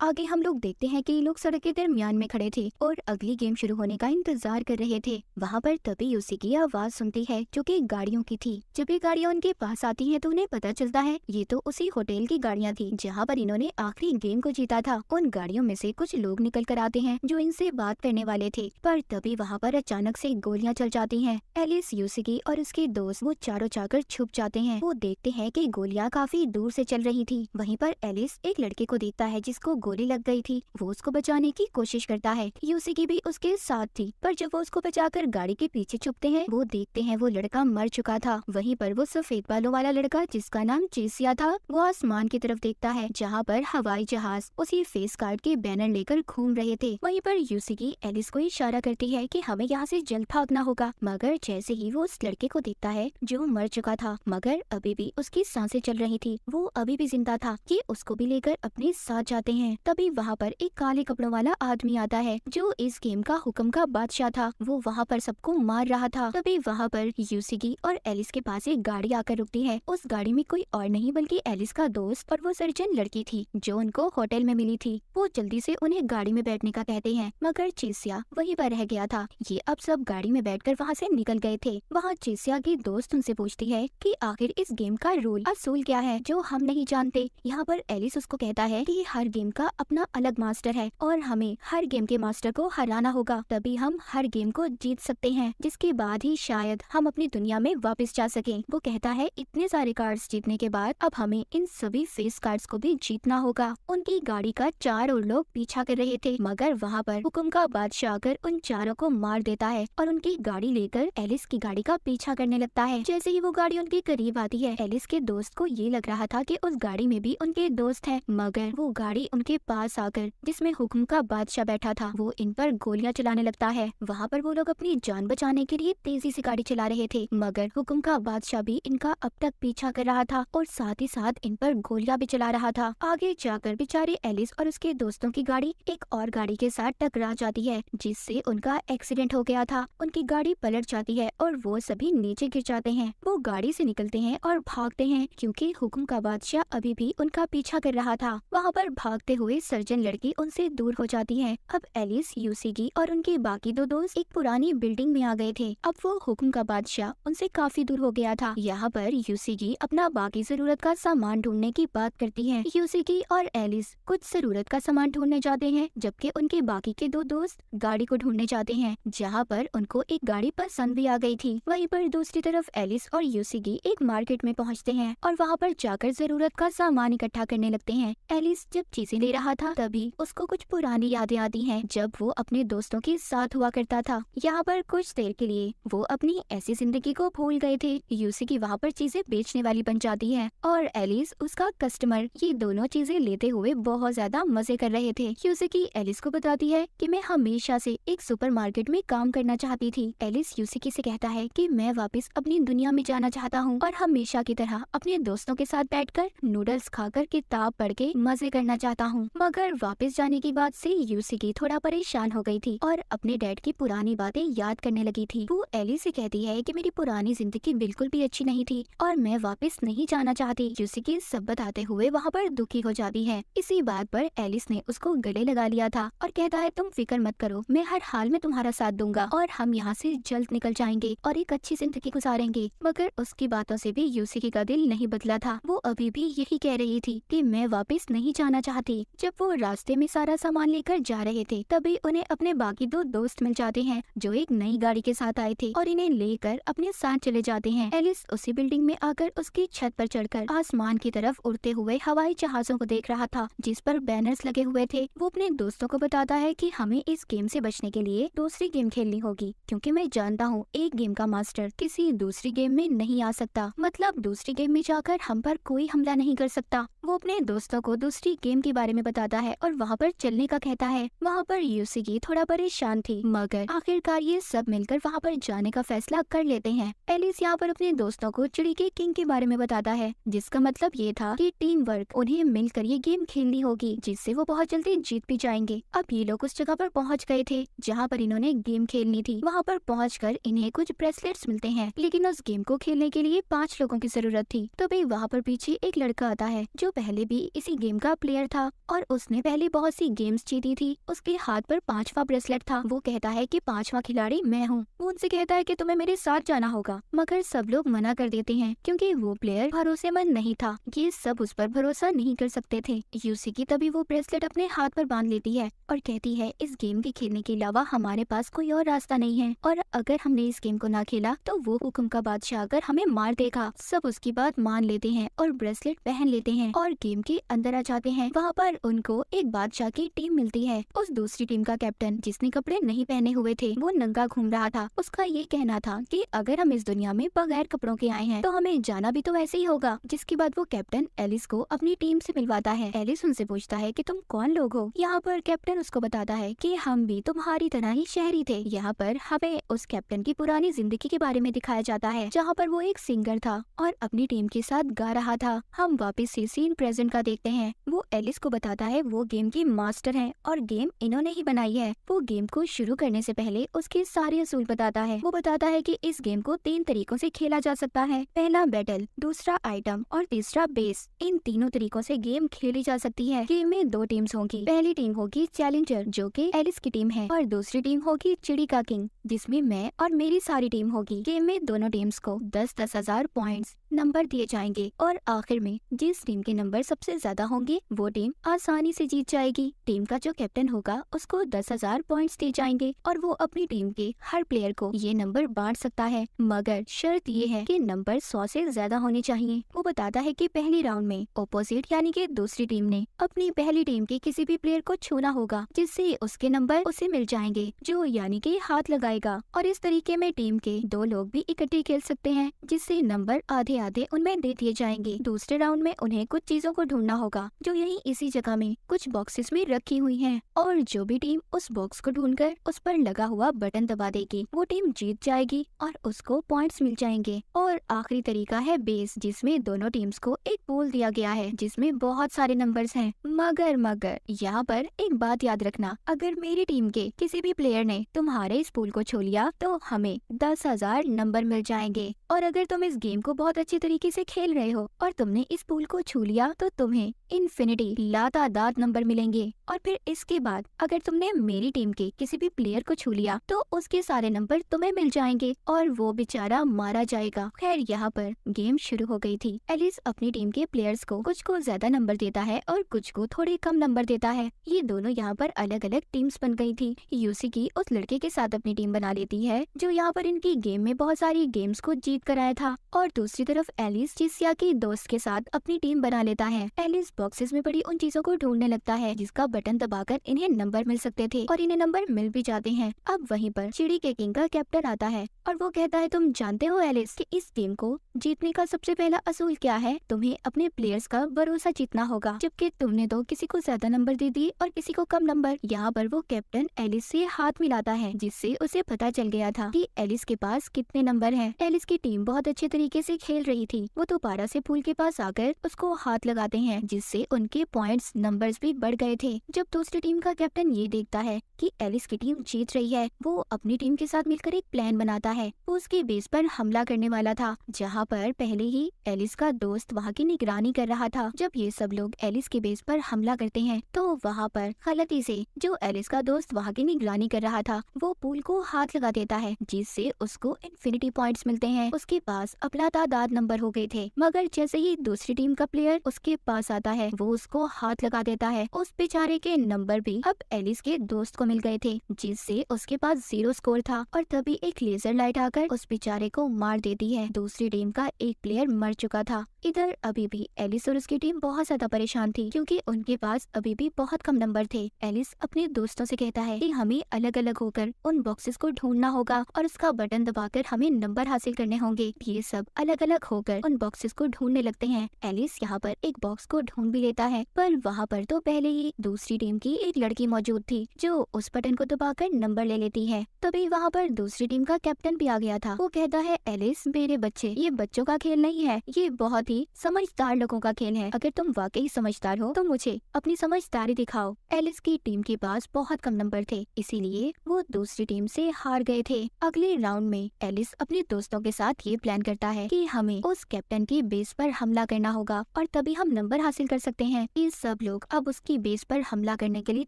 आगे हम लोग देखते हैं कि ये लोग सड़क के दरमियान में खड़े थे और अगली गेम शुरू होने का इंतजार कर रहे थे। वहाँ पर तभी यूसी की आवाज सुनती है जो कि गाड़ियों की थी। जब ये गाड़ियाँ उनके पास आती हैं तो उन्हें पता चलता है ये तो उसी होटल की गाड़ियाँ थी जहाँ पर इन्होंने आखिरी गेम को जीता था। उन गाड़ियों में से कुछ लोग निकल कर आते हैं जो इनसे बात करने वाले थे, पर तभी वहाँ पर अचानक से गोलियां चल जाती हैं। एलिस, यूसी और उसके दोस्त वो चारों जाकर छुप जाते हैं। वो देखते हैं कि गोलियां काफी दूर से चल रही थी। वहीं पर एलिस एक लड़के को देखता है जिसको गोली लग गई थी। वो उसको बचाने की कोशिश करता है। यूसी भी उसके साथ थी, पर जब वो उसको बचाकर गाड़ी के पीछे छुपते हैं वो देखते हैं वो लड़का मर चुका था। वहीं पर वो सफेद बालों वाला लड़का जिसका नाम चेसिया था वो आसमान की तरफ देखता है जहाँ पर हवाई जहाज उसी फेस कार्ड के बैनर लेकर घूम रहे थे। वहीं पर यूसी एलिस को इशारा करती है कि हमें यहाँ से जल्द भागना होगा, मगर जैसे ही वो उस लड़के को देखता है जो मर चुका था मगर अभी भी उसकी सांसें चल रही थी, वो अभी भी जिंदा था, ये उसको भी लेकर अपने साथ जाते हैं। तभी वहाँ पर एक काले कपड़ों वाला आदमी आता है जो इस गेम का हुक्म का बादशाह था। वो वहाँ पर सबको मार रहा था। तभी वहाँ पर यूसी और एलिस के पास एक गाड़ी आकर रुकती है। उस गाड़ी में कोई और नहीं बल्कि एलिस का दोस्त और वो सर्जन लड़की थी जो उनको होटल में मिली थी। वो जल्दी से उन्हें गाड़ी में बैठने का कहते हैं, मगर चेसिया वहीं पर रह गया था। ये अब सब गाड़ी में बैठकर वहाँ से निकल गए थे। वहाँ चेसिया की दोस्त उनसे पूछती है कि आखिर इस गेम का रूल असूल क्या है जो हम नहीं जानते। यहाँ पर एलिस उसको कहता है कि हर गेम का अपना अलग मास्टर है और हमें हर गेम के मास्टर को हराना होगा, तभी हम हर गेम को जीत सकते हैं, जिसके बाद ही शायद हम अपनी दुनिया में वापस जा सकें। वो कहता है इतने सारे कार्ड्स जीतने के बाद अब हमें इन सभी फेस कार्ड्स को भी जीतना होगा। उनकी गाड़ी का चारों लोग पीछा कर रहे थे, मगर वहाँ पर हुक्म का बादशाह आकर उन चारों को मार देता है और उनकी गाड़ी लेकर एलिस की गाड़ी का पीछा करने लगता है। जैसे ही वो गाड़ी उनके करीब आती है एलिस के दोस्त को ये लग रहा था कि उस गाड़ी में भी उनके दोस्त हैं, मगर वो गाड़ी उनके पास आकर जिसमें हुक्म का बादशाह बैठा था वो इन पर गोलियां चलाने लगता है। वहाँ पर वो लोग अपनी जान बचाने के लिए तेजी से गाड़ी चला रहे थे, मगर हुक्म का बादशाह भी इनका अब तक पीछा कर रहा था और साथ ही साथ इन पर गोलियां भी चला रहा था। आगे जाकर बेचारे एलिस और उसके दोस्तों की गाड़ी एक और गाड़ी के साथ टकरा जाती है जिससे उनका एक्सीडेंट हो गया था। उनकी गाड़ी पलट जाती है और वो सभी नीचे गिर जाते हैं। वो गाड़ी से निकलते हैं और भागते हैं क्योंकि हुक्म का बादशाह अभी भी उनका पीछा कर रहा था। वहाँ पर भागते हुए सर्जन लड़की उनसे दूर हो जाती है। अब एलिस, यूसी और उनके बाकी दो दोस्त एक पुरानी बिल्डिंग में आ गए थे। अब वो हुक्म का बादशाह उनसे काफी दूर हो गया था। यहाँ पर यूसी अपना बाकी जरूरत का सामान ढूंढने की बात करती है। यूसी और एलिस कुछ जरूरत का सामान ढूंढने जाते हैं जबकि उनके बाकी के दो दोस्त गाड़ी को ढूंढने जाते हैं जहाँ पर उनको एक गाड़ी पसंद भी आ गई थी। वहीं पर दूसरी तरफ एलिस और यूसी एक मार्केट में पहुँचते हैं और वहाँ पर जाकर जरूरत का सामान इकट्ठा करने लगते हैं। एलिस जब चीजें ले रहा था तभी उसको कुछ पुरानी यादें आती हैं जब वो अपने दोस्तों के साथ हुआ करता था। यहाँ पर कुछ देर के लिए वो अपनी ऐसी जिंदगी को भूल गए थे। यूसी वहाँ पर चीजें बेचने वाली बन जाती है और एलिस उसका कस्टमर। ये दोनों चीजें लेते हुए बहुत ज्यादा मजे कर रहे थे। यूसी एलिस को बताती है कि मैं हमेशा से एक सुपरमार्केट में काम करना चाहती थी। एलिस यूसी से कहता है कि मैं वापस अपनी दुनिया में जाना चाहता हूँ और हमेशा की तरह अपने दोस्तों के साथ बैठकर नूडल्स खाकर किताब पढ़ के मजे करना चाहता हूँ। मगर वापस जाने की बात से यूसी थोड़ा परेशान हो गई थी और अपने डैड की पुरानी बातें याद करने लगी थी। वो एलिस से कहती है कि मेरी पुरानी जिंदगी बिल्कुल भी अच्छी नहीं थी और मैं वापस नहीं जाना चाहती। यूसी सब बताते हुए वहाँ पर दुखी हो जाती है। इसी बात पर एलिस ने उसको गले लगा लिया था और कहता है तुम फिक्र मत करो, मैं हर हाल में तुम्हारा साथ दूंगा और हम यहाँ से जल्द निकल जाएंगे और एक अच्छी जिंदगी गुजारेंगे। मगर उसकी बातों से भी यूसी का दिल नहीं बदला था। वो अभी भी यही कह रही थी कि मैं वापस नहीं जाना चाहती। जब वो रास्ते में सारा सामान लेकर जा रहे थे तभी उन्हें अपने बाकी दो दोस्त मिल जाते हैं जो एक नई गाड़ी के साथ आए थे और इन्हें लेकर अपने साथ चले जाते हैं। एलिस उसी बिल्डिंग में आकर उसकी छत पर चढ़कर आसमान की तरफ उड़ते हुए हवाई जहाजों को देख रहा था जिस पर बैनर्स लगे हुए थे। वो अपने दोस्तों को बताता है कि हमें इस गेम से बचने के लिए दूसरी गेम खेलनी होगी क्योंकि मैं जानता हूँ एक गेम का मास्टर किसी दूसरी गेम में नहीं आ सकता, मतलब दूसरी गेम में जाकर हम पर कोई हमला नहीं कर सकता। वो अपने दोस्तों को दूसरी गेम के बारे में बताता है और वहाँ पर चलने का कहता है। वहाँ पर यूसी थोड़ा परेशान थी मगर आखिरकार ये सब मिलकर वहाँ पर जाने का फैसला कर लेते हैं। एलिस यहाँ पर अपने दोस्तों को चिड़ी के किंग के बारे में बताता है जिसका मतलब ये था कि टीम वर्क, उन्हें मिलकर ये गेम खेलनी होगी जिससे वो बहुत जल्दी जीत भी जाएंगे। अब ये लोग उस जगह पर पहुँच गए थे जहाँ पर इन्होंने गेम खेलनी थी। वहाँ पर पहुँचकर इन्हें कुछ ब्रेसलेट्स मिलते हैं लेकिन उस गेम को खेलने के लिए 5 लोगों की जरूरत थी। तो भाई वहाँ पर पीछे एक लड़का आता है जो पहले भी इसी गेम का प्लेयर था। और उसने पहले बहुत सी गेम्स जीती थी। उसके हाथ पर 5वां ब्रेसलेट था। वो कहता है कि 5वां खिलाड़ी मैं हूँ। वो उनसे कहता है कि तुम्हें मेरे साथ जाना होगा, मगर सब लोग मना कर देते हैं क्योंकि वो प्लेयर भरोसेमंद नहीं था। ये सब उस पर भरोसा नहीं कर सकते थे। यूसिकी तभी वो ब्रेसलेट अपने हाथ पर बांध लेती है और कहती है इस गेम के खेलने के अलावा हमारे पास कोई और रास्ता नहीं है, और अगर हमने इस गेम को ना खेला तो वो हुक्म का बादशाह आकर हमें मार देगा। सब उसकी बात मान लेते हैं और ब्रेसलेट पहन लेते हैं और गेम के अंदर आ जाते हैं। वहाँ पर उनको एक बादशाह की टीम मिलती है। उस दूसरी टीम का कैप्टन, जिसने कपड़े नहीं पहने हुए थे, वो नंगा घूम रहा था। उसका ये कहना था कि अगर हम इस दुनिया में बगैर कपड़ों के आए हैं तो हमें जाना भी तो ऐसे ही होगा। जिसके बाद वो कैप्टन एलिस को अपनी टीम से मिलवाता है। एलिस उनसे पूछता है कि तुम कौन लोग हो। यहाँ पर कैप्टन उसको बताता है कि हम भी तुम्हारी तरह ही शहरी थे। यहाँ पर हमें उस कैप्टन की पुरानी जिंदगी के बारे में दिखाया जाता है, जहाँ पर वो एक सिंगर था और अपनी टीम के साथ गा रहा था। हम वापस से सीन प्रेजेंट का देखते हैं। वो एलिस को बताता है वो गेम की मास्टर है और गेम इन्होंने ही बनाई है। वो गेम को शुरू करने से पहले उसके सारे असूल बताता है। वो बताता है कि इस गेम को 3 तरीकों से खेला जा सकता है। पहला बैटल, दूसरा आइटम और तीसरा बेस। इन तीनों तरीकों से गेम खेली जा सकती है। गेम में 2 टीम्स होंगी। पहली टीम होगी चैलेंजर, जो कि एलिस की टीम है, और दूसरी टीम होगी चिड़ी का किंग, जिसमें मैं और मेरी सारी टीम होगी। गेम में दोनों टीम्स को 10-10 हजार पॉइंट्स नंबर दिए जाएंगे और आखिर में जिस टीम के नंबर सबसे ज्यादा होंगे वो टीम आसानी से जीत जाएगी। टीम का जो कैप्टन होगा उसको 10,000 पॉइंट्स दिए जाएंगे और वो अपनी टीम के हर प्लेयर को ये नंबर बांट सकता है, मगर शर्त ये है कि नंबर 100 से ज्यादा होने चाहिए। वो बताता है कि पहले राउंड में ओपोजिट यानी कि दूसरी टीम ने अपनी पहली टीम के किसी भी प्लेयर को छूना होगा, जिससे उसके नंबर उसे मिल जाएंगे, जो यानी कि हाथ लगाएगा। और इस तरीके में टीम के 2 लोग भी इकट्ठे खेल सकते हैं, जिससे नंबर आधे आधे उनमें दे दिए जाएंगे। दूसरे राउंड में उन्हें कुछ चीजों को ढूंढना होगा जो यही इसी जगह में कुछ बॉक्सेस में रखी हुई हैं, और जो भी टीम उस बॉक्स को ढूंढकर उस पर लगा हुआ बटन दबा देगी वो टीम जीत जाएगी और उसको पॉइंट्स मिल जाएंगे। और आखिरी तरीका है बेस, जिसमें दोनों टीम्स को एक पूल दिया गया है जिसमें बहुत सारे नंबर्स हैं। मगर यहाँ पर एक बात याद रखना, अगर मेरी टीम के किसी भी प्लेयर ने तुम्हारे इस पूल को छू लिया तो हमें 10,000 नंबर मिल जाएंगे, और अगर तुम इस गेम को बहुत अच्छी तरीके से खेल रहे हो और तुमने इस पूल को छू लिया तो तुम्हें इन्फिनिटी लातादाद नंबर मिलेंगे। और फिर इसके बाद अगर तुमने मेरी टीम के किसी भी प्लेयर को छू लिया तो उसके सारे नंबर तुम्हें मिल जाएंगे और वो बेचारा मारा जाएगा। खैर, यहाँ पर गेम शुरू हो गई थी। एलिस अपनी टीम के प्लेयर्स को कुछ को ज्यादा नंबर देता है और कुछ को थोड़े कम नंबर देता है। ये दोनों यहाँ पर अलग अलग टीम्स बन गई थी। यूसिकी उस लड़के के साथ अपनी टीम बना लेती है जो यहाँ पर इनकी गेम में बहुत सारी गेम्स को जीत कर आया था, और दूसरी तरफ एलिस जिसिया की दोस्त के साथ अपनी टीम बना लेता है। एलिस बॉक्सेस में पड़ी उन चीजों को ढूंढने लगता है जिसका बटन दबाकर इन्हें नंबर मिल सकते थे, और इन्हें नंबर मिल भी जाते हैं। अब वहीं पर चिड़ी के किंग का कैप्टन आता है और वो कहता है तुम जानते हो एलिस कि इस गेम को जीतने का सबसे पहला असूल क्या है? तुम्हें अपने प्लेयर्स का भरोसा जीतना होगा, जबकि तुमने तो किसी को ज्यादा नंबर दे दिए और किसी को कम नंबर। यहाँ पर वो कैप्टन एलिस से हाथ मिलाता है, जिससे उसे पता चल गया था कि एलिस के पास कितने नंबर हैं। एलिस की टीम बहुत अच्छे तरीके से खेल रही थी। वो दोबारा से पूल के पास आकर उसको हाथ लगाते हैं, जिससे उनके पॉइंट्स नंबर्स भी बढ़ गए थे। जब दूसरी टीम का कैप्टन ये देखता है कि एलिस की टीम जीत रही है, वो अपनी टीम के साथ मिलकर एक प्लान बनाता है। वो उसके बेस पर हमला करने वाला था, जहाँ पर पहले ही एलिस का दोस्त वहाँ की निगरानी कर रहा था। जब ये सब लोग एलिस के बेस पर हमला करते हैं तो वहाँ पर गलती से जो एलिस का दोस्त वहाँ की निगरानी कर रहा था वो पूल को हाथ लगा देता है, जिससे उसको इन्फिनिटी पॉइंट्स मिलते हैं। उसके पास अब लातादाद नंबर हो गए थे, मगर जैसे ही दूसरी टीम का प्लेयर उसके पास आता है वो उसको हाथ लगा देता है। उस बेचारे के नंबर भी अब एलिस के दोस्त को मिल गए थे, जिससे उसके पास 0 स्कोर था। और तभी एक लेजर लाइट आकर उस बेचारे को मार देती है। दूसरी टीम का एक प्लेयर मर चुका था। इधर अभी भी एलिस और उसकी टीम बहुत ज्यादा परेशान थी, क्योंकि उनके पास अभी भी बहुत कम नंबर थे। एलिस अपने दोस्तों से कहता है कि हमें अलग अलग होकर उन बॉक्सेस को ढूंढना होगा और उसका बटन दबाकर हमें नंबर हासिल करने होंगे। ये सब अलग अलग होकर उन बॉक्सेस को ढूंढने लगते हैं। एलिस यहाँ पर एक बॉक्स को ढूंढ भी लेता है, पर वहाँ पर तो पहले ही दूसरी टीम की एक लड़की मौजूद थी जो उस बटन को दबाकर नंबर ले लेती है। तभी वहाँ पर दूसरी टीम का कैप्टन भी आ गया था। वो कहता है एलिस, मेरे बच्चे, ये बच्चों का खेल नहीं है, ये बहुत ही ही समझदार लोगों का खेल है। अगर तुम वाकई समझदार हो तो मुझे अपनी समझदारी दिखाओ। एलिस की टीम के पास बहुत कम नंबर थे, इसीलिए वो दूसरी टीम से हार गए थे। अगले राउंड में एलिस अपने दोस्तों के साथ ये प्लान करता है कि हमें उस कैप्टन की बेस पर हमला करना होगा और तभी हम नंबर हासिल कर सकते हैं। ये सब लोग अब उसकी बेस पर हमला करने के लिए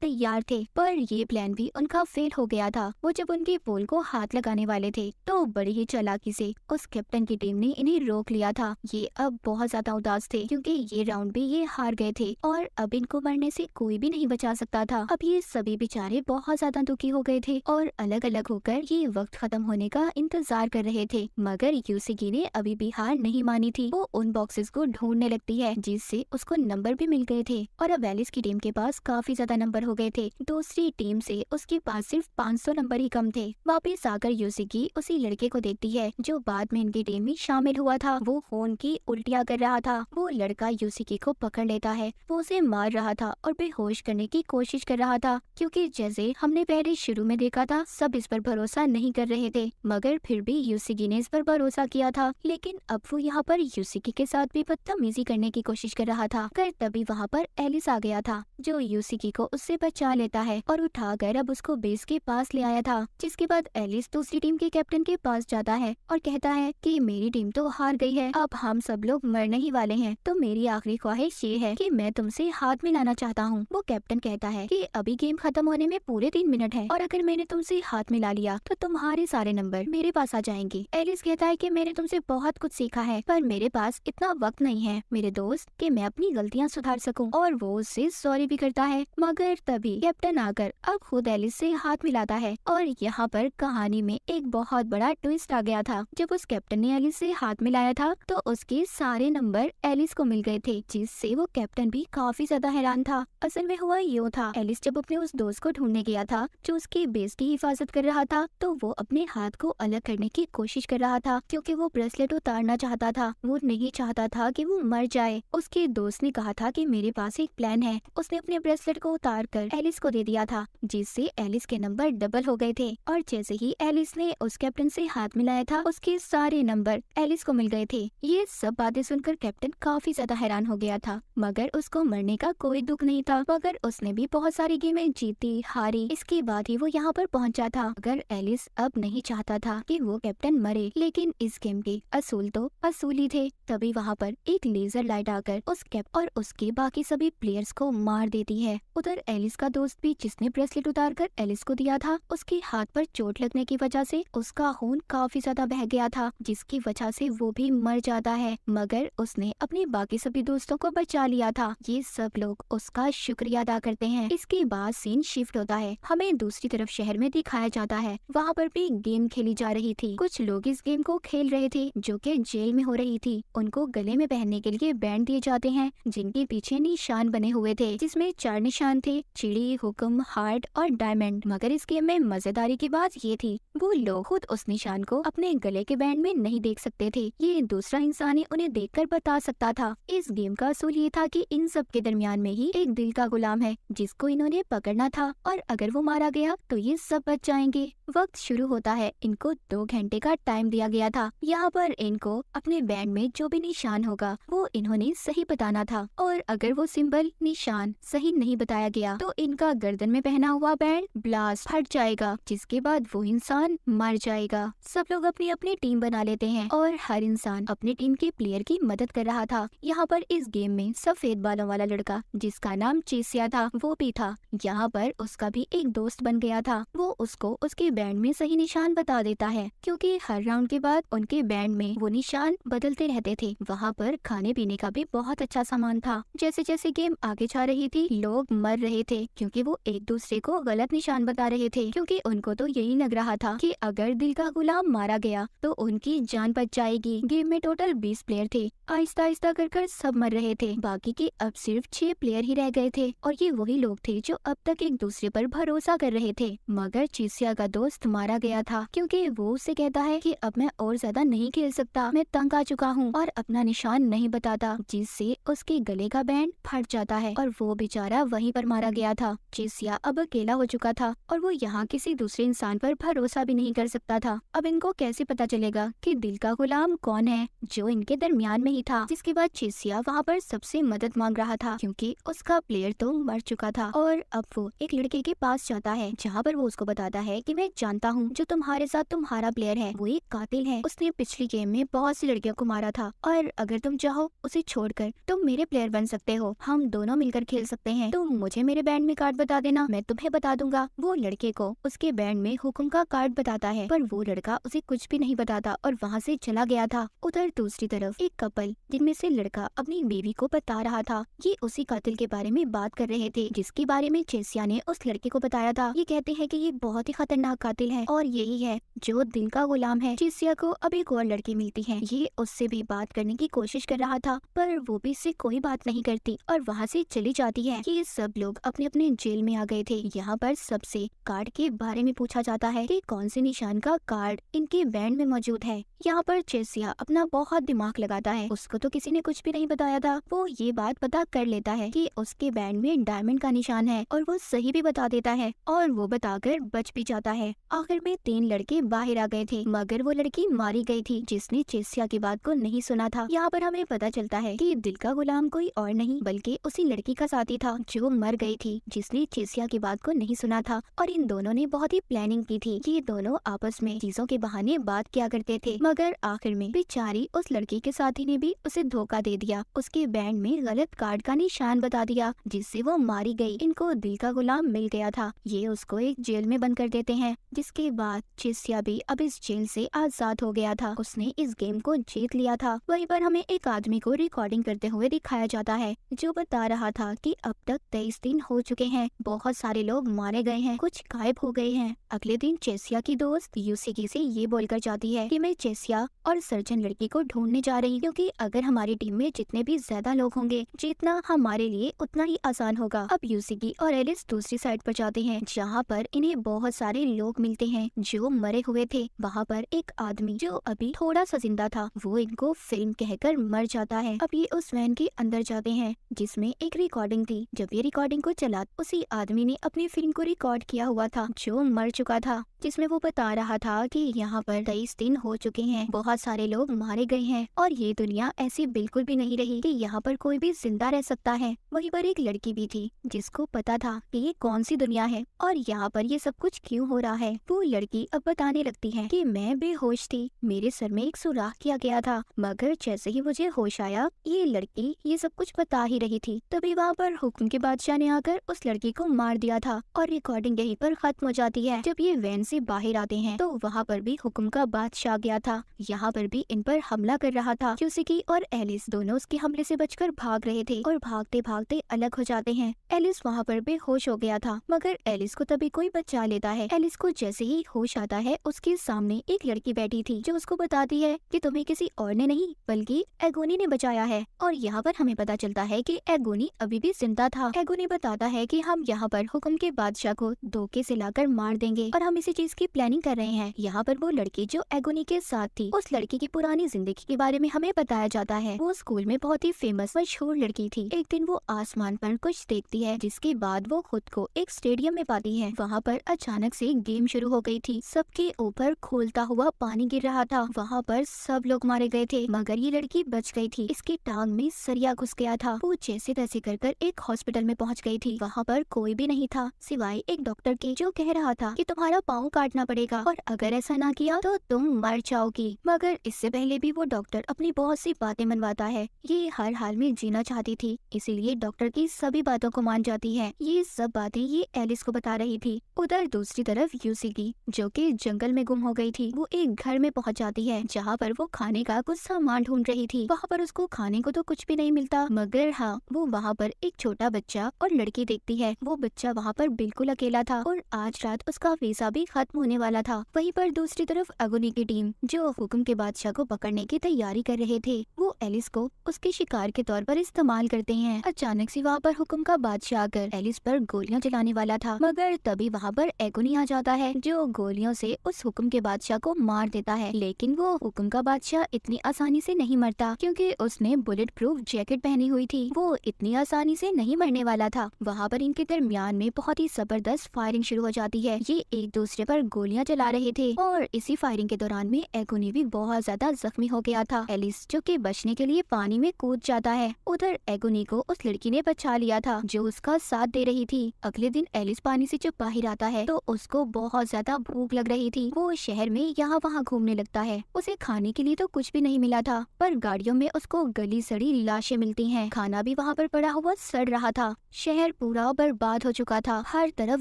तैयार थे, पर ये प्लान भी उनका फेल हो गया था। वो जब उनके पोल को हाथ लगाने वाले थे तो बड़ी ही चालाकी से उस कैप्टन की टीम ने इन्हें रोक लिया था। ये अब बहुत ज्यादा उदास थे क्योंकि ये राउंड भी ये हार गए थे और अब इनको मरने से कोई भी नहीं बचा सकता था। अब ये सभी बेचारे बहुत ज्यादा दुखी हो गए थे और अलग अलग होकर ये वक्त खत्म होने का इंतजार कर रहे थे। मगर यूसिकी ने अभी भी हार नहीं मानी थी। वो उन बॉक्सेस को ढूंढने लगती है जिससे उसको नंबर भी मिल गए थे और अब एलिस की टीम के पास काफी ज्यादा नंबर हो गए थे। दूसरी टीम से उसके पास सिर्फ 500 नंबर ही कम थे। वापिस आकर यूसिकी उसी लड़के को देखती है जो बाद में इनकी टीम में शामिल हुआ था। वो फोन की उल्टियाँ कर रहा था। वो लड़का यूसिकी को पकड़ लेता है। वो उसे मार रहा था और बेहोश करने की कोशिश कर रहा था, क्योंकि जैसे हमने पहले शुरू में देखा था सब इस पर भरोसा नहीं कर रहे थे, मगर फिर भी यूसिकी ने इस पर भरोसा किया था। लेकिन अब वो यहाँ पर यूसिकी के साथ भी बदतमीजी करने की कोशिश कर रहा था। कर तभी वहाँ पर एलिस आ गया था जो यूसिकी को उससे बचा लेता है और उठाकर अब उसको बेस के पास ले आया था। जिसके बाद एलिस दूसरी टीम के कैप्टन के पास जाता है और कहता है कि मेरी टीम तो हार गई है, अब हम सब लोग मरने ही वाले हैं, तो मेरी आखिरी ख्वाहिश ये है कि मैं तुमसे हाथ मिलाना चाहता हूँ। वो कैप्टन कहता है कि अभी गेम खत्म होने में पूरे 3 मिनट है और अगर मैंने तुमसे हाथ मिला लिया तो तुम्हारे सारे नंबर मेरे पास आ जाएंगे। एलिस कहता है कि मैंने तुमसे बहुत कुछ सीखा है पर मेरे पास इतना वक्त नहीं है मेरे दोस्त कि मैं अपनी गलतियाँ सुधार सकूं, और वो उससे सॉरी भी करता है। मगर तभी कैप्टन आकर अब खुद एलिस से हाथ मिलाता है और यहाँ पर कहानी में एक बहुत बड़ा ट्विस्ट आ गया था। जब उस कैप्टन ने एलिस से हाथ मिलाया था तो उसके सारे नंबर एलिस को मिल गए थे, जिससे वो कैप्टन भी काफी ज्यादा हैरान था। असल में हुआ यूँ था, एलिस जब अपने उस दोस्त को ढूंढने गया था जो उसकी बेस की हिफाजत कर रहा था, तो वो अपने हाथ को अलग करने की कोशिश कर रहा था क्योंकि वो ब्रेसलेट उतारना चाहता था। वो नहीं चाहता था कि वो मर जाए। उसके दोस्त ने कहा था कि मेरे पास एक प्लान है। उसने अपने ब्रेसलेट को उतार कर एलिस को दे दिया था, जिससे एलिस के नंबर डबल हो गए थे। और जैसे ही एलिस ने उस कैप्टन से हाथ मिलाया था उसके सारे नंबर एलिस को मिल गए थे। ये सब बातें सुनकर कैप्टन काफी ज्यादा हैरान हो गया था, मगर उसको मरने का कोई दुख नहीं था। मगर उसने भी बहुत सारी गेमें जीती हारी, इसके बाद ही वो यहाँ पर पहुँचा था। मगर एलिस अब नहीं चाहता था कि वो कैप्टन मरे, लेकिन इस गेम के असूल तो असूल ही थे। तभी वहाँ पर एक लेजर लाइट आकर उस कैप और उसके बाकी सभी प्लेयर्स को मार देती है। उधर एलिस का दोस्त भी, जिसने ब्रेसलेट उतार कर एलिस को दिया था, उसके हाथ पर चोट लगने की वजह से उसका खून काफी ज्यादा बह गया था, जिसकी वजह से वो भी मर जाता है। मगर उसने अपने बाकी सभी दोस्तों को बचा लिया था। ये सब लोग उसका शुक्रिया अदा करते हैं। इसके बाद सीन शिफ्ट होता है, हमें दूसरी तरफ शहर में दिखाया जाता है। वहाँ पर भी गेम खेली जा रही थी। कुछ लोग इस गेम को खेल रहे थे जो कि जेल में हो रही थी। उनको गले में पहनने के लिए बैंड दिए जाते हैं जिनके पीछे निशान बने हुए थे, जिसमें 4 निशान थे, चिड़ी, हुक्म, हार्ट और डायमंड। मगर इस गेम में मजेदारी की बात ये थी, वो लोग खुद उस निशान को अपने गले के बैंड में नहीं देख सकते थे। ये दूसरा इंसान ही उन्हें देखकर बता सकता था। इस गेम का असूल ये था कि इन सब के दरमियान में ही एक दिल का गुलाम है जिसको इन्होंने पकड़ना था, और अगर वो मारा गया तो ये सब बच जाएंगे। वक्त शुरू होता है। इनको 2 घंटे का टाइम दिया गया था। यहाँ पर इनको अपने बैंड में जो भी निशान होगा वो इन्होंने सही बताना था, और अगर वो सिंबल निशान सही नहीं बताया गया तो इनका गर्दन में पहना हुआ बैंड ब्लास्ट हट जाएगा, जिसके बाद वो इंसान मर जाएगा। सब लोग अपनी अपनी टीम बना लेते हैं और हर इंसान अपनी टीम के प्लेयर की मदद कर रहा था। यहाँ पर इस गेम में सफेद बालों वाला लड़का जिसका नाम चेसिया था वो भी था। यहाँ पर उसका भी एक दोस्त बन गया था। वो उसको उसके बैंड में सही निशान बता देता है, क्योंकि हर राउंड के बाद उनके बैंड में वो निशान बदलते रहते थे। वहाँ पर खाने पीने का भी बहुत अच्छा सामान था। जैसे जैसे गेम आगे जा रही थी लोग मर रहे थे क्योंकि वो एक दूसरे को गलत निशान बता रहे थे, क्योंकि उनको तो यही लग रहा था कि अगर दिल का गुलाम मारा गया तो उनकी जान बच जाएगी। गेम में टोटल 20 प्लेयर थे। आहिस्ता आहिस्ता कर सब मर रहे थे। बाकी के अब सिर्फ 6 प्लेयर ही रह गए थे, और ये वही लोग थे जो अब तक एक दूसरे पर भरोसा कर रहे थे। मगर चीसिया का दोस्त दोस्त मारा गया था, क्योंकि वो उससे कहता है कि अब मैं और ज्यादा नहीं खेल सकता, मैं तंग आ चुका हूँ, और अपना निशान नहीं बताता, जिससे उसके गले का बैंड फट जाता है और वो बेचारा वहीं पर मारा गया था। चेसिया अब अकेला हो चुका था और वो यहाँ किसी दूसरे इंसान पर भरोसा भी नहीं कर सकता था। अब इनको कैसे पता चलेगा कि दिल का गुलाम कौन है, जो इनके दरमियान में ही था। जिसके बाद चेसिया वहाँ पर सबसे मदद मांग रहा था, क्योंकि उसका प्लेयर तो मर चुका था। और अब वो एक लड़के के पास जाता है, जहाँ पर वो उसको बताता है कि मैं जानता हूँ जो तुम्हारे साथ तुम्हारा प्लेयर है वो एक कातिल है, उसने पिछली गेम में बहुत सी लड़कियों को मारा था, और अगर तुम चाहो उसे छोड़कर तुम मेरे प्लेयर बन सकते हो, हम दोनों मिलकर खेल सकते हैं। तुम मुझे मेरे बैंड में कार्ड बता देना, मैं तुम्हें बता दूंगा। वो लड़के को उसके बैंड में हुक्म का कार्ड बताता है, पर वो लड़का उसे कुछ भी नहीं बताता और वहाँ से चला गया था। उधर दूसरी तरफ एक कपल, जिनमें से लड़का अपनी बीवी को बता रहा था, ये उसी कातिल के बारे में बात कर रहे थे जिसके बारे में चेसिया ने उस लड़के को बताया था। ये कहते हैं कि ये बहुत ही खतरनाक कातिल है और यही है जो दिल का गुलाम है। चेसिया को अब एक और लड़की मिलती है, ये उससे भी बात करने की कोशिश कर रहा था, पर वो भी इससे कोई बात नहीं करती और वहाँ से चली जाती है। ये सब लोग अपने अपने जेल में आ गए थे। यहाँ पर सबसे कार्ड के बारे में पूछा जाता है कि कौन से निशान का कार्ड इनके बैंड में मौजूद है। यहाँ पर चेसिया अपना बहुत दिमाग लगाता है, उसको तो किसी ने कुछ भी नहीं बताया था। वो ये बात पता कर लेता है कि उसके बैंड में डायमंड का निशान है और वो सही भी बता देता है और वो बताकर बच भी जाता है। आखिर में 3 लड़के बाहर आ गए थे, मगर वो लड़की मारी गई थी जिसने चेसिया की बात को नहीं सुना था। यहाँ पर हमें पता चलता है कि दिल का गुलाम कोई और नहीं बल्कि उसी लड़की का साथी था जो मर गई थी, जिसने चेसिया की बात को नहीं सुना था। और इन दोनों ने बहुत ही प्लानिंग की थी। ये दोनों आपस में चीजों के बहाने बात किया करते थे, मगर आखिर में बेचारी उस लड़की के साथी ने भी उसे धोखा दे दिया, उसके बैंड में गलत कार्ड का निशान बता दिया, जिससे वो मारी गई। इनको दिल का गुलाम मिल गया था। ये उसको एक जेल में बंद कर देते हैं, जिसके बाद चेसिया भी अब इस जेल से आजाद हो गया था। उसने इस गेम को जीत लिया था। वहीं पर हमें एक आदमी को रिकॉर्डिंग करते हुए दिखाया जाता है, जो बता रहा था कि अब तक 23 दिन हो चुके हैं, बहुत सारे लोग मारे गए हैं, कुछ गायब हो गए हैं। अगले दिन चेसिया की दोस्त यूसिकी से ये बोलकर जाती है कि मैं चेसिया और सर्जन लड़की को ढूंढने जा रही हूँ, क्योंकि अगर हमारी टीम में जितने भी ज्यादा लोग होंगे, जीतना हमारे लिए उतना ही आसान होगा। अब यूसिकी और एलिस दूसरी साइड पर जाते हैं, जहाँ पर इन्हें बहुत सारे लोग मिलते हैं जो मरे हुए थे। वहाँ पर एक आदमी जो अभी थोड़ा सा जिंदा था, वो इनको फिल्म कहकर मर जाता है। अब ये उस वैन के अंदर जाते हैं जिसमें एक रिकॉर्डिंग थी। जब ये रिकॉर्डिंग को चला, उसी आदमी ने अपनी फिल्म को रिकॉर्ड किया हुआ था जो मर चुका था, जिसमें वो बता रहा था कि यहाँ पर 23 दिन हो चुके हैं, बहुत सारे लोग मारे गए हैं और ये दुनिया ऐसी बिल्कुल भी नहीं रही कि यहाँ पर कोई भी जिंदा रह सकता है। वहीं पर एक लड़की भी थी जिसको पता था कि ये कौन सी दुनिया है और यहाँ पर ये सब कुछ क्यों हो रहा है। वो लड़की अब बताने लगती है कि मैं बेहोश थी, मेरे सर में एक सुराख किया गया था, मगर जैसे ही मुझे होश आया, ये लड़की ये सब कुछ बता ही रही थी। तभी वहाँ पर हुक्म के बादशाह ने आकर उस लड़की को मार दिया था और रिकॉर्डिंग यहीं पर खत्म हो जाती है। जब ये वैन से बाहर आते हैं तो वहाँ पर भी हुक्म का बादशाह आ गया था। यहाँ पर भी इन पर हमला कर रहा था। यूसिकी और एलिस दोनों उसके हमले से बचकर भाग रहे थे और भागते भागते अलग हो जाते हैं। एलिस वहाँ पर बेहोश हो गया था, मगर एलिस को तभी कोई बचा लेता है। एलिस को जैसे ही होश आता है, उसके सामने एक लड़की बैठी थी जो उसको बताती है कि तुम्हें किसी और ने नहीं बल्कि एगोनी ने बचाया है। और यहाँ पर हमें पता चलता है कि एगोनी अभी भी जिंदा था। एगोनी बताता है कि हम यहाँ पर हुक्म के बादशाह को धोखे से लाकर मार देंगे और हम इसी चीज की प्लानिंग कर रहे हैं। यहाँ पर वो लड़की जो एगोनी के साथ थी, उस लड़की की पुरानी जिंदगी के बारे में हमें बताया जाता है। वो स्कूल में बहुत ही फेमस मशहूर लड़की थी। एक दिन वो आसमान पर कुछ देखती है, जिसके बाद वो खुद को एक स्टेडियम में पाती है। वहाँ पर अचानक से गेम शुरू हो गई थी। सबके ऊपर खोलता हुआ पानी गिर रहा था। वहाँ पर सब लोग मारे गए थे, मगर ये लड़की बच गई थी। इसकी टांग में सरिया घुस गया था। वो जैसे तैसे कर एक हॉस्पिटल में पहुँच गई थी। वहाँ पर कोई भी नहीं था सिवाय एक डॉक्टर के, जो कह रहा था कि तुम्हारा पाँव काटना पड़ेगा और अगर ऐसा ना किया तो तुम मर जाओगी। मगर इससे पहले भी वो डॉक्टर अपनी बहुत सी बातें मनवाता है। ये हर हाल में जीना चाहती थी, इसीलिए डॉक्टर की सभी बातों को मान जाती है। ये सब बातें ये एलिस को बता रही थी। उधर दूसरी तरफ यूसिकी, जो कि जंगल में गुम हो गई थी, वो एक घर में पहुंच जाती है, जहां पर वो खाने का कुछ सामान ढूंढ रही थी। वहां पर उसको खाने को तो कुछ भी नहीं मिलता, मगर हाँ, वो वहां पर एक छोटा बच्चा और लड़की देखती है। वो बच्चा वहां पर बिल्कुल अकेला था और आज रात उसका वीजा भी खत्म होने वाला था। वहीं पर दूसरी तरफ अगुनी की टीम, जो हुक्म के बादशाह को पकड़ने की तैयारी कर रहे थे, वो एलिस को उसके शिकार के तौर पर इस्तेमाल करते हैं। अचानक से वहाँ पर हुक्म का बादशाह आकर एलिस पर गोलियां चलाने वाला था, मगर तभी वहाँ पर एगोनी आ जाता है जो गोलियों से उस हुक्म के बादशाह को मार देता है। लेकिन वो हुक्म का बादशाह इतनी आसानी से नहीं मरता क्योंकि उसने बुलेट प्रूफ जैकेट पहनी हुई थी। वो इतनी आसानी से नहीं मरने वाला था। वहाँ पर इनके दरमियान में बहुत ही जबरदस्त फायरिंग शुरू हो जाती है। ये एक दूसरे पर गोलियां चला रहे थे और इसी फायरिंग के दौरान में एगोनी भी बहुत ज्यादा जख्मी हो गया था। एलिस जो कि बचने के लिए पानी में कूद जाता है। उधर एगोनी को उस लड़की ने बचा लिया था जो उसका साथ दे रही थी। अगले दिन एलिस पानी से जब बाहर आता है तो उसको बहुत ज्यादा भूख लग रही थी। वो शहर में यहाँ वहाँ घूमने लगता है। उसे खाने के लिए तो कुछ भी नहीं मिला था, पर गाड़ियों में उसको गली सड़ी लाशें मिलती हैं। खाना भी वहाँ पर पड़ा हुआ सड़ रहा था। शहर पूरा बर्बाद हो चुका था। हर तरफ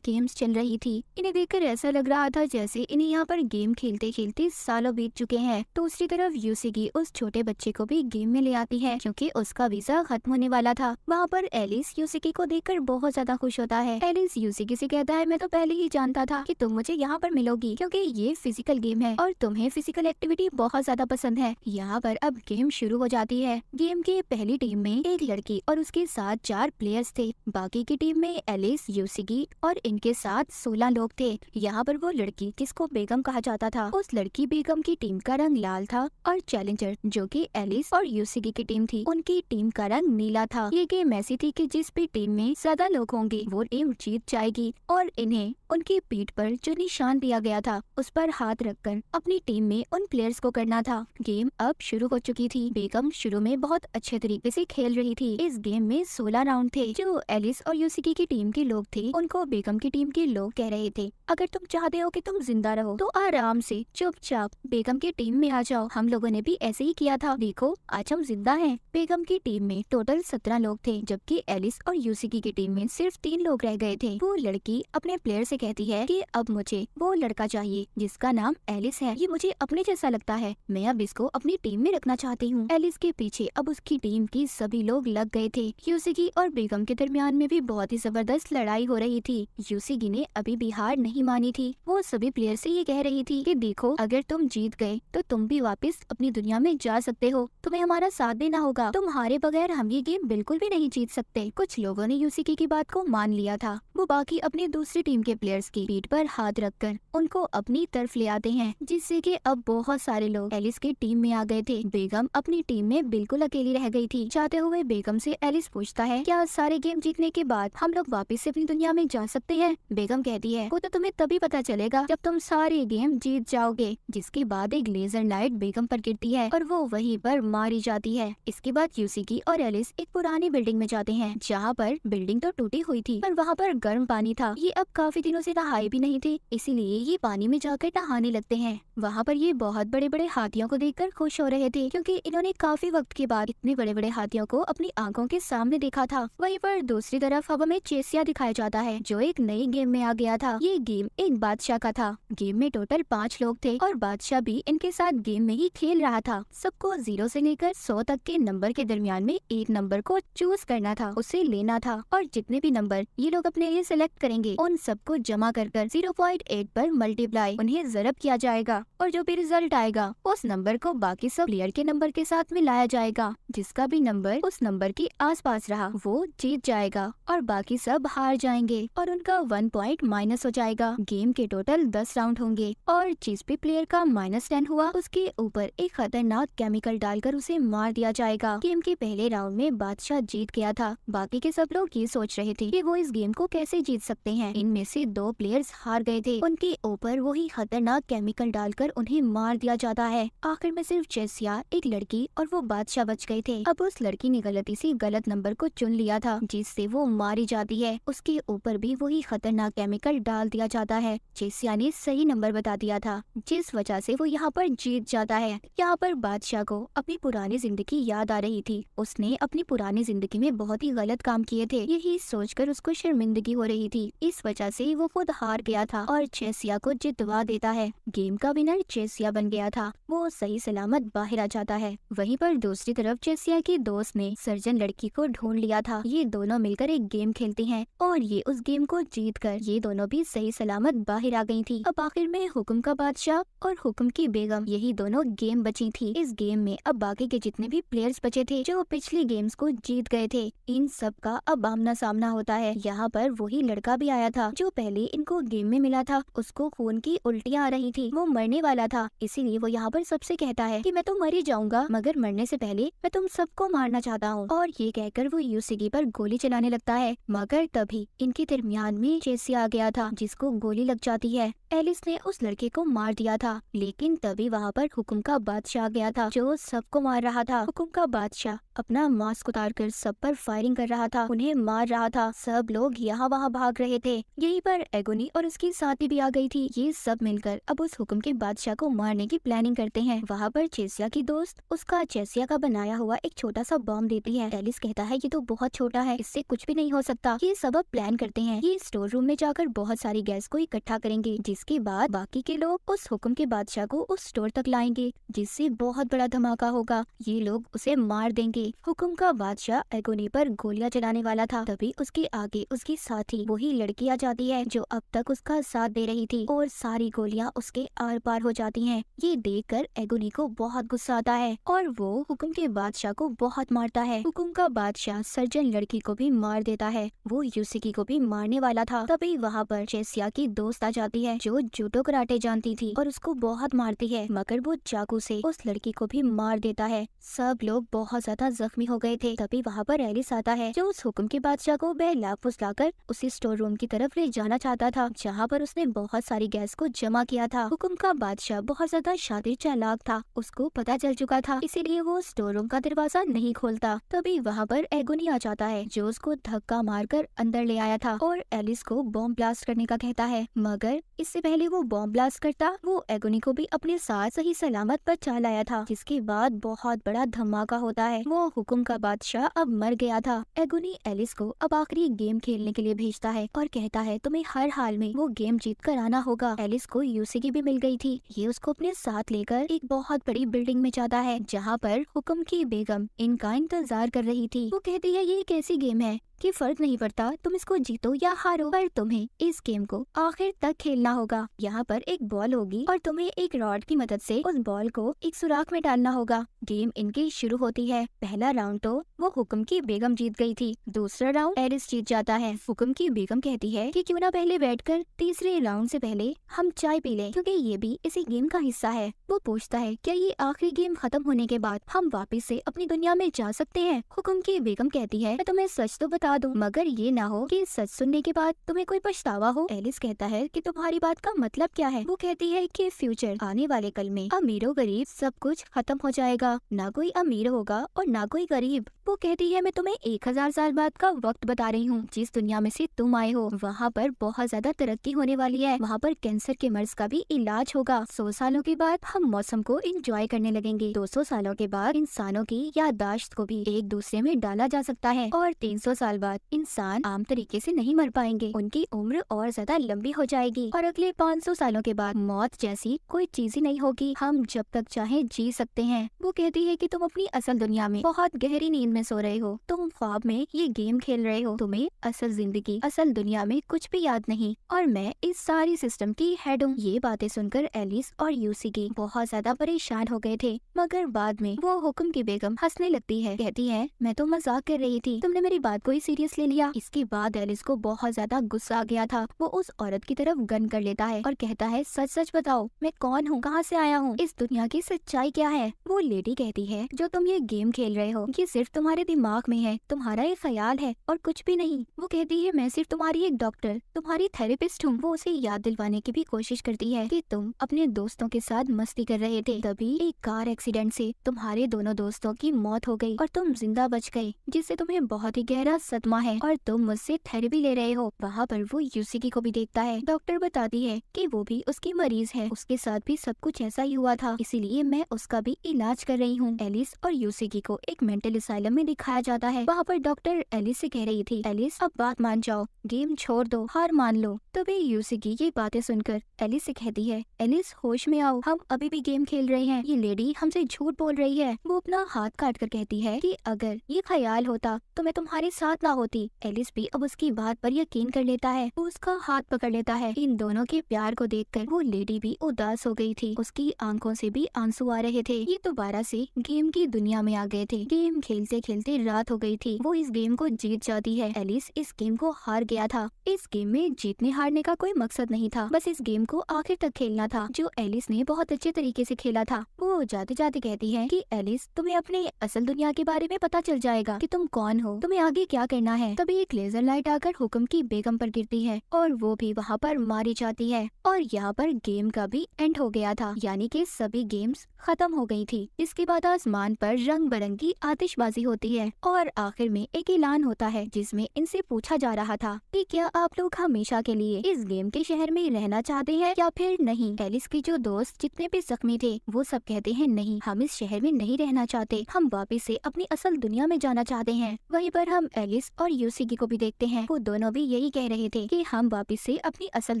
गेम्स चल रही थी। इन्हें देखकर ऐसा लग रहा था जैसे इन्हें यहाँ पर गेम खेलते खेलते सालों बीत चुके हैं। दूसरी तरफ यूसिगी उस छोटे बच्चे को भी गेम में ले आती है क्योंकि उसका वीजा खत्म होने वाला था। वहाँ पर एलिस यूसिगी को देखकर बहुत ज्यादा खुश होता है। एलिस यूसिगी से कहता है मैं तो पहले ही जानता था कि तुम मुझे यहाँ पर मिलोगी क्योंकि ये फिजिकल गेम है और तुम्हें फिजिकल एक्टिविटी बहुत ज्यादा पसंद है। यहाँ पर अब गेम शुरू हो जाती है। गेम की पहली टीम में एक लड़की और उसके साथ 4 प्लेयर्स थे। बाकी की टीम में एलिस, यूसिगी और इनके साथ 16 लोग थे। यहाँ पर वो लड़की जिसको बेगम कहा जाता था, उस लड़की बेगम की टीम का रंग लाल था और चैलेंजर जो कि एलिस और यूसिगी की टीम थी, उनकी टीम का रंग नीला था। ये गेम ऐसी थी कि जिस भी टीम में ज्यादा लोग होंगे वो टीम जीत जाएगी और इन्हें उनकी पीठ पर जो निशान दिया गया था उस पर हाथ रखकर अपनी टीम में उन प्लेयर्स को करना था। गेम अब शुरू हो चुकी थी। बेगम शुरू में बहुत अच्छे तरीके से खेल रही थी। इस गेम में 16 राउंड थे। जो एलिस और यूसिगी की टीम के लोग थे उनको बेगम की टीम के लोग कह रहे थे अगर तुम चाहते हो कि तुम जिंदा रहो तो आराम से चुपचाप बेगम की टीम में आ जाओ। हम लोगों ने भी ऐसे ही किया था, देखो आज हम जिंदा हैं। बेगम की टीम में टोटल 17 लोग थे जबकि एलिस और यूसिगी की टीम में सिर्फ 3 लोग रह गए थे। वो लड़की अपने प्लेयर से कहती है कि अब मुझे वो लड़का चाहिए जिसका नाम एलिस है। ये मुझे अपने जैसा लगता है, मैं अब इसको अपनी टीम में रखना चाहती हूँ। एलिस के पीछे अब उसकी टीम की सभी लोग लग गए थे। यूसिगी और बेगम के दरमियान में भी बहुत ही जबरदस्त लड़ाई हो रही थी। यूसिगी ने अभी भी हार नहीं मानी थी। वो सभी प्लेयर से ये कह रही थी कि देखो अगर तुम जीत गए तो तुम भी वापस अपनी दुनिया में जा सकते हो, तुम्हें हमारा साथ देना होगा, तुम्हारे बगैर हम ये गेम बिल्कुल भी नहीं जीत सकते। कुछ लोगों ने यूसिगी की बात को मान लिया था। वो बाकी अपनी दूसरी टीम के प्लेयर्स की पीठ पर हाथ रखकर उनको अपनी तरफ ले आते हैं, जिससे कि अब बहुत सारे लोग एलिस की टीम में आ गए थे। बेगम अपनी टीम में बिल्कुल अकेली रह गई थी। चाहते हुए बेगम से एलिस पूछता है क्या सारे गेम जीतने के बाद हम लोग वापस से अपनी दुनिया में जा सकते हैं? बेगम कहती है वो तो तुम्हें तभी पता चलेगा जब तुम सारे गेम जीत जाओगे। जिसके बाद एक लेजर लाइट बेगम पर गिरती है और वो वहीं पर मारी जाती है। इसके बाद यूसिगी और एलिस एक पुरानी बिल्डिंग में जाते हैं जहाँ पर बिल्डिंग तो टूटी हुई थी पर वहाँ पर गर्म पानी था। ये अब काफी दिनों से नहाए भी नहीं थे, इसीलिए ये पानी में जाकर नहाने लगते हैं। वहाँ पर ये बहुत बड़े बड़े हाथियों को देखकर खुश हो रहे थे क्योंकि इन्होंने काफी वक्त के बाद इतने बड़े बड़े हाथियों को अपनी आंखों के सामने देखा था। वहीं पर दूसरी तरफ अब हमें चेसिया दिखाया जाता है जो एक नई गेम में आ गया था। ये गेम एक बादशाह का था। गेम में टोटल 5 लोग थे और बादशाह भी इनके साथ गेम में ही खेल रहा था। सबको 0 से लेकर 100 तक के नंबर के दरमियान में एक नंबर को चूज करना था, उसे लेना था और जितने भी नंबर ये लोग अपने लिए सिलेक्ट करेंगे उन सबको जमा कर 0.8 पर मल्टीप्लाई उन्हें ज़रब किया जाएगा और जो भी रिजल्ट आएगा उस नंबर को बाकी सब प्लेयर के नंबर के साथ मिलाया जाएगा। जिसका भी नंबर उस नंबर के आसपास रहा वो जीत जाएगा और बाकी सब हार जाएंगे और उनका 1 पॉइंट माइनस हो जाएगा। गेम के टोटल 10 राउंड होंगे और जिस भी प्लेयर का -10 हुआ उसके ऊपर एक खतरनाक केमिकल डालकर उसे मार दिया जाएगा। गेम के पहले राउंड में बादशाह जीत गया था। बाकी के सब लोग ये सोच रहे थे कि वो इस गेम को कैसे जीत सकते हैं। इनमें से 2 प्लेयर्स हार गए थे, उनके ऊपर वही खतरनाक केमिकल डालकर उन्हें मार दिया जाता है। आखिर में सिर्फ चेसिया, एक लड़की और वो बादशाह बच गए थे। अब उस लड़की ने गलती से गलत नंबर को चुन लिया था जिससे वो मारी जाती है। उसके ऊपर भी वही खतरनाक केमिकल डाल दिया जाता है। चेसिया ने सही नंबर बता दिया था जिस वजह से वो यहाँ पर जीत जाता है। यहाँ पर बादशाह को अपनी पुरानी जिंदगी याद आ रही थी। उसने अपनी पुरानी जिंदगी में बहुत ही गलत काम किए थे, यही सोचकर उसको शर्मिंदगी हो रही थी। इस वजह से वो खुद हार गया था और चेसिया को जितवा देता है। गेम का विनर चेसिया बन गया था। वो सही सलामत बाहर आ जाता है। वहीं पर दूसरी तरफ चेसिया के दोस्त ने सर्जन लड़की को ढूंढ लिया था। ये दोनों मिलकर एक गेम खेलते हैं और ये उस गेम को जीतकर ये दोनों भी सही सलामत बाहर आ गई थी। अब आखिर में हुक्म का बादशाह और हुक्म की बेगम यही दोनों गेम बची थी। इस गेम में अब बाकी के जितने भी प्लेयर्स बचे थे जो पिछली गेम्स को जीत गए थे, इन सब का अब आमना सामना होता है। यहाँ पर वही लड़का भी आया था जो पहले इनको गेम में में मिला था उसको खून की उल्टियाँ आ रही थी, वो मरने वाला था, इसीलिए वो यहाँ पर सबसे कहता है कि मैं तो मर ही जाऊंगा, मगर मरने से पहले मैं तुम सबको मारना चाहता हूँ। और ये कहकर वो यूसिगी पर गोली चलाने लगता है, मगर तभी इनके दरमियान में जेसी आ गया था जिसको गोली लग जाती है। एलिस ने उस लड़के को मार दिया था, लेकिन तभी वहाँ पर हुक्म का बादशाह आ गया था जो सबको मार रहा था। हुक्म का बादशाह अपना मास्क उतारकर सब पर फायरिंग कर रहा था, उन्हें मार रहा था। सब लोग यहाँ वहाँ भाग रहे थे। यहीं पर एगोनी और उसकी साथी भी आ गई थी। ये सब मिलकर अब उस हुक्म के बादशाह को मारने की प्लानिंग करते हैं। वहाँ पर चेसिया की दोस्त उसका चेसिया का बनाया हुआ एक छोटा सा बम देती है। एलिस कहता है ये तो बहुत छोटा है, इससे कुछ भी नहीं हो सकता। ये सब अब प्लान करते हैं, ये स्टोर रूम में जाकर बहुत सारी गैस को इकट्ठा करेंगे, जिसके बाद बाकी के लोग उस हुक्म के बादशाह को उस स्टोर तक लाएंगे, जिससे बहुत बड़ा धमाका होगा। ये लोग उसे मार देंगे। हुक्म का बादशाह एगोनी पर गोलियां चलाने वाला था, तभी उसके आगे उसकी साथी वही लड़की आ जाती है जो अब तक उसका साथ दे रही थी, और सारी गोलियां उसके आर पार हो जाती हैं। ये देखकर एगोनी को बहुत गुस्सा आता है और वो हुक्म के बादशाह को बहुत मारता है। हुक्म का बादशाह सर्जन लड़की को भी मार देता है, वो यूसिकी को भी मारने वाला था। तभी वहाँ पर चेसिया की दोस्त आ जाती है जो जूडो कराटे जानती थी और उसको बहुत मारती है, मगर वो चाकू से उस लड़की को भी मार देता है। सब लोग बहुत ज्यादा जख्मी हो गए थे। तभी वहाँ पर एलिस आता है जो उस हुक्म के बादशाह को बहला फुसलाकर उसी स्टोर रूम की तरफ ले जाना चाहता था, जहाँ पर उसने बहुत सारी गैस को जमा किया था। हुक्म का बादशाह बहुत ज्यादा शातिर चालाक था, उसको पता चल चुका था, इसीलिए वो स्टोर रूम का दरवाजा नहीं खोलता। तभी वहाँ पर एगोनी आ जाता है जो उसको धक्का मारकर अंदर ले आया था और एलिस को बॉम्ब ब्लास्ट करने का कहता है, मगर इससे पहले वो बॉम्ब ब्लास्ट करता वो एगोनी को भी अपने साथ सही सलामत बचा लाया था, जिसके बाद बहुत बड़ा धमाका होता है। वो हुक्म का बादशाह अब मर गया था। एगोनी एलिस को अब आखिरी गेम खेलने के लिए भेजता है और कहता है तुम्हें हर हाल में वो गेम जीत कर आना होगा। एलिस को यूसिगी भी मिल गई थी, ये उसको अपने साथ लेकर एक बहुत बड़ी बिल्डिंग में जाता है जहाँ पर हुक्म की बेगम इनका इंतजार कर रही थी। वो कहती है ये एक ऐसी गेम है कि फर्क नहीं पड़ता तुम इसको जीतो या हारो, पर तुम्हें इस गेम को आखिर तक खेलना होगा। यहाँ पर एक बॉल होगी और तुम्हें एक रॉड की मदद से उस बॉल को एक सुराख में डालना होगा। गेम इनकी शुरू होती है। पहला राउंड तो वो हुक्म की बेगम जीत गई थी, दूसरा राउंड एलिस जीत जाता है। हुक्म की बेगम कहती है कि क्यों ना पहले बैठकर तीसरे राउंड से पहले हम चाय पी लें, क्योंकि ये भी इसी गेम का हिस्सा है। वो पूछता है क्या ये आखिरी गेम खत्म होने के बाद हम वापस से अपनी दुनिया में जा सकते हैं। हुक्म की बेगम कहती है मैं तुम्हें सच तो बता दूं, मगर ये ना हो कि सच सुनने के बाद तुम्हें कोई पछतावा हो। एलिस कहता है कि तुम्हारी बात का मतलब क्या है। वो कहती है कि फ्यूचर आने वाले कल में अमीरों गरीब सब कुछ खत्म हो जाएगा, ना कोई अमीर होगा और ना कोई गरीब। वो कहती है मैं तुम्हें 1000 साल बाद का वक्त बता रही हूँ। जिस दुनिया में से तुम आए हो वहाँ पर बहुत ज्यादा तरक्की होने वाली है, वहाँ पर कैंसर के मर्ज का भी इलाज होगा। 100 सालों के बाद हम मौसम को एंजॉय करने लगेंगे। 200 सालों के बाद इंसानों की याददाश्त को भी एक दूसरे में डाला जा सकता है, और 300 साल बाद इंसान आम तरीके से नहीं मर पाएंगे, उनकी उम्र और ज्यादा लंबी हो जाएगी। और अगले 500 सालों के बाद मौत जैसी कोई चीज ही नहीं होगी, हम जब तक चाहे जी सकते हैं। वो कहती है कि तुम अपनी असल दुनिया में बहुत गहरी नींद में सो रहे हो, तुम ख्वाब में ये गेम खेल रहे हो, तुम्हें असल जिंदगी असल दुनिया में कुछ भी याद नहीं, और मैं इस सारी सिस्टम की हेड हूँ। ये बातें सुनकर एलिस और यूसिगी बहुत ज्यादा परेशान हो गए थे, मगर बाद में वो हुक्म की बेगम हंसने लगती है, कहती है मैं तो मजाक कर रही थी, तुमने मेरी बात को ही सीरियस ले लिया। इसके बाद एलिस को बहुत ज्यादा गुस्सा आ गया था। वो उस औरत की तरफ गन कर लेता है और कहता है सच सच बताओ मैं कौन हूँ, कहाँ से आया हूँ, इस दुनिया की सच्चाई क्या है। वो लेडी कहती है जो तुम ये गेम खेल रहे हो ये सिर्फ तुम्हारे दिमाग में है, तुम्हारा ये ख्याल है और कुछ भी नहीं। वो कहती है मैं सिर्फ तुम्हारी एक डॉक्टर, तुम्हारी थेरेपिस्ट हूँ। वो उसे याद दिलवाने की भी कोशिश करती है कि तुम अपने दोस्तों के साथ मस्ती कर रहे थे, तभी एक कार एक्सीडेंट से तुम्हारे दोनों दोस्तों की मौत हो गई और तुम जिंदा बच गए, जिससे तुम्हें बहुत ही गहरा सदमा है और तुम मुझसे थेरेपी ले रहे हो। वहाँ पर वो यूसिगी को भी देखता है। डॉक्टर बताती है कि वो भी उसकी मरीज है, उसके साथ भी सब कुछ ऐसा ही हुआ था, इसीलिए मैं उसका भी इलाज कर रही हूँ। एलिस और यूसिगी को एक मेंटल असाइलम में दिखाया जाता है। वहाँ पर डॉक्टर एलिस से कह रही थी एलिस अब बात मान जाओ, गेम छोड़ दो, हार मान लो। तभी यूसिगी ये बातें सुनकर एलिस से कहती है एलिस होश में आओ, हम अभी भी गेम खेल रहे हैं, ये लेडी हमसे झूठ बोल रही है। वो अपना हाथ काट कर कहती है कि अगर ये ख्याल होता तो मैं तुम्हारे साथ ना होती। एलिस भी अब उसकी बात पर यकीन कर लेता है, वो उसका हाथ पकड़ लेता है। इन दोनों के प्यार को देखकर वो लेडी भी उदास हो गई थी, उसकी आंखों से भी आंसू आ रहे थे। ये दोबारा से गेम की दुनिया में आ गए थे। गेम खेलते खेलते रात हो गई थी। वो इस गेम को जीत जाती है। एलिस इस गेम को हार गया था। इस गेम में जीतने हारने का कोई मकसद नहीं था, बस इस गेम को आखिर तक खेलना था, जो एलिस ने बहुत अच्छे तरीके से खेला था। वो जाते जाते कहती है कि एलिस, तुम्हें अपने असल दुनिया के बारे में पता चल जाएगा कि तुम कौन हो, तुम्हें आगे क्या करना है। तभी एक लेजर लाइट आकर हुक्म की बेगम पर गिरती है और वो भी वहाँ पर मारी जाती है। और यहाँ पर गेम का भी एंड हो गया था, यानी कि सभी गेम्स खत्म हो गई थी। इसके बाद आसमान पर रंग बिरंगी आतिशबाजी होती है और आखिर में एक ऐलान होता है जिसमें इनसे पूछा जा रहा था कि क्या आप लोग हमेशा के लिए इस गेम के शहर में रहना चाहते हैं या फिर नहीं। एलिस के जो दोस्त जितने भी जख्मी थे वो सब कहते हैं नहीं, हम इस शहर में नहीं रहना चाहते, हम वापस से अपनी असल दुनिया में जाना चाहते हैं। वहीं पर हम एलिस और यूसिकी को भी देखते हैं, वो दोनों भी यही कह रहे थे कि हम वापस से अपनी असल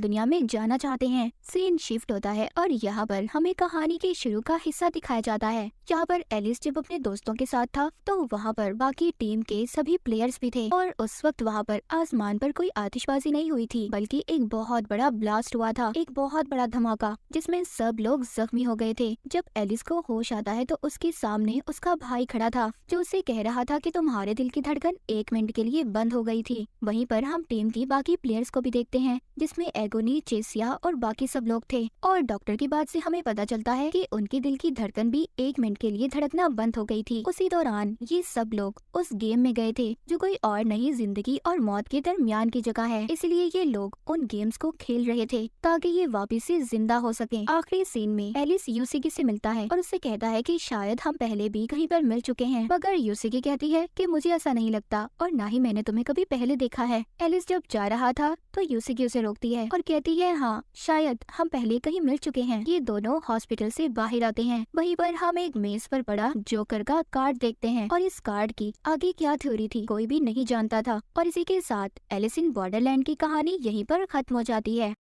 दुनिया में जाना चाहते हैं। सीन शिफ्ट होता है और यहाँ पर हमें कहानी के शुरू का हिस्सा दिखाया जाता है। यहाँ पर एलिस जब अपने दोस्तों के साथ था तो वहाँ पर बाकी टीम के सभी प्लेयर्स भी थे और उस वक्त वहाँ पर आसमान पर कोई आतिशबाजी नहीं हुई थी, बल्कि एक बहुत बड़ा ब्लास्ट हुआ था, एक बहुत बड़ा धमाका जिसमें सब लोग जख्मी हो गए थे। जब एलिस को होश आता है तो उसके सामने उसका भाई खड़ा था जो उसे कह रहा था कि तुम्हारे दिल की धड़कन 1 मिनट के लिए बंद हो गई थी। वहीं पर हम टीम की बाकी प्लेयर्स को भी देखते हैं जिसमें एगोनी, चेसिया और बाकी सब लोग थे और डॉक्टर की बात से हमें पता चलता है कि उनके दिल की धड़कन भी 1 मिनट के लिए धड़कना बंद हो गई थी। उसी दौरान ये सब लोग उस गेम में गए थे जो कोई और नहीं, जिंदगी और मौत के दरमियान की जगह है, इसलिए ये लोग उन गेम्स को खेल रहे थे ताकि ये वापस से जिंदा हो सके। आखिरी सीन में एलिस यूसिकी से मिलता है और उससे कहता है कि शायद हम पहले भी कहीं पर मिल चुके हैं, मगर यूसिकी कहती है कि मुझे ऐसा नहीं लगता और ना ही मैंने तुम्हें कभी पहले देखा है। एलिस जब जा रहा था तो यूसिकी उसे रोकती है और कहती है हाँ, शायद हम पहले कहीं मिल चुके हैं। ये दोनों हॉस्पिटल से बाहर आते हैं। वहीं पर हम एक मेज पर पड़ा जोकर का कार्ड देखते हैं और इस कार्ड की आगे क्या थ्योरी थी कोई भी नहीं जानता था। और इसी के साथ एलिस इन बॉर्डरलैंड की कहानी यहीं पर खत्म हो जाती है।